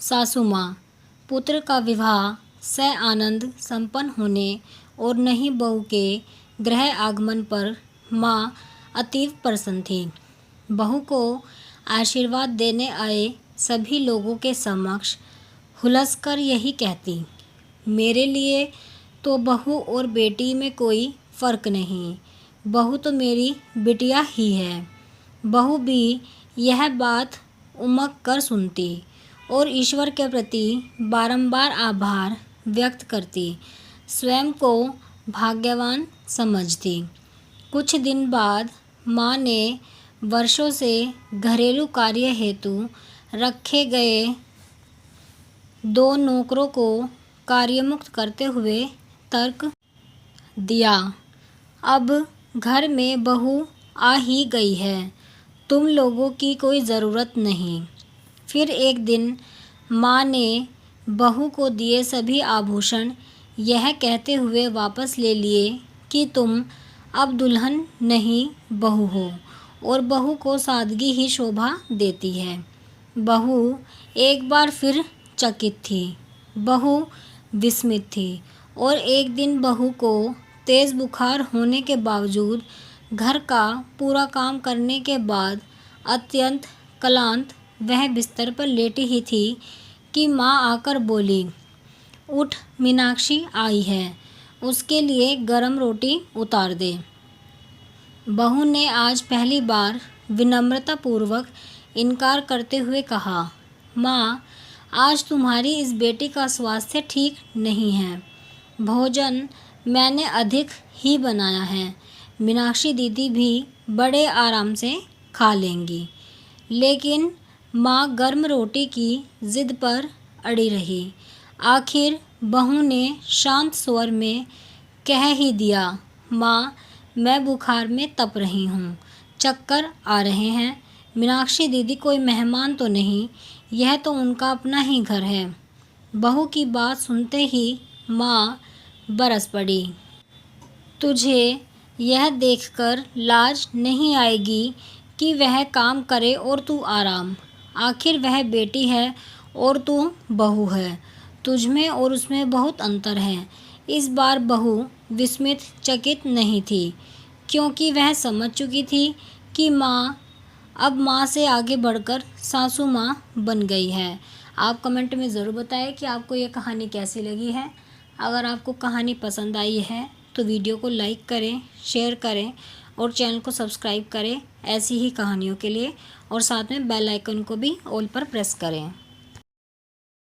सासू माँ। पुत्र का विवाह स आनंद संपन्न होने और नई बहू के गृह आगमन पर माँ अतीव प्रसन्न थी। बहू को आशीर्वाद देने आए सभी लोगों के समक्ष हुलसकर यही कहती, मेरे लिए तो बहू और बेटी में कोई फ़र्क नहीं, बहू तो मेरी बिटिया ही है। बहू भी यह बात उमग कर सुनती और ईश्वर के प्रति बारंबार आभार व्यक्त करती, स्वयं को भाग्यवान समझती। कुछ दिन बाद माँ ने वर्षों से घरेलू कार्य हेतु रखे गए 2 नौकरों को कार्यमुक्त करते हुए तर्क दिया, अब घर में बहू आ ही गई है, तुम लोगों की कोई ज़रूरत नहीं। फिर एक दिन माँ ने बहू को दिए सभी आभूषण यह कहते हुए वापस ले लिए कि तुम अब दुल्हन नहीं बहू हो और बहू को सादगी ही शोभा देती है। बहू एक बार फिर चकित थी, बहू विस्मित थी और एक दिन बहू को तेज़ बुखार होने के बावजूद घर का पूरा काम करने के बाद अत्यंत क्लांत वह बिस्तर पर लेटी ही थी कि माँ आकर बोली, उठ, मीनाक्षी आई है, उसके लिए गरम रोटी उतार दे। बहू ने आज पहली बार विनम्रतापूर्वक इनकार करते हुए कहा, माँ, आज तुम्हारी इस बेटी का स्वास्थ्य ठीक नहीं है, भोजन मैंने अधिक ही बनाया है, मीनाक्षी दीदी भी बड़े आराम से खा लेंगी। लेकिन माँ गर्म रोटी की ज़िद पर अड़ी रही। आखिर बहू ने शांत स्वर में कह ही दिया, माँ, मैं बुखार में तप रही हूँ, चक्कर आ रहे हैं, मीनाक्षी दीदी कोई मेहमान तो नहीं, यह तो उनका अपना ही घर है। बहू की बात सुनते ही माँ बरस पड़ी, तुझे यह देखकर लाज नहीं आएगी कि वह काम करे और तू आराम, आखिर वह बेटी है और तू बहू है, तुझमें और उसमें बहुत अंतर है। इस बार बहू विस्मित चकित नहीं थी, क्योंकि वह समझ चुकी थी कि माँ अब माँ से आगे बढ़कर सासू माँ बन गई है। आप कमेंट में ज़रूर बताएं कि आपको ये कहानी कैसी लगी है। अगर आपको कहानी पसंद आई है तो वीडियो को लाइक करें, शेयर करें और चैनल को सब्सक्राइब करें ऐसी ही कहानियों के लिए, और साथ में बेल आइकन को भी ऑल पर प्रेस करें।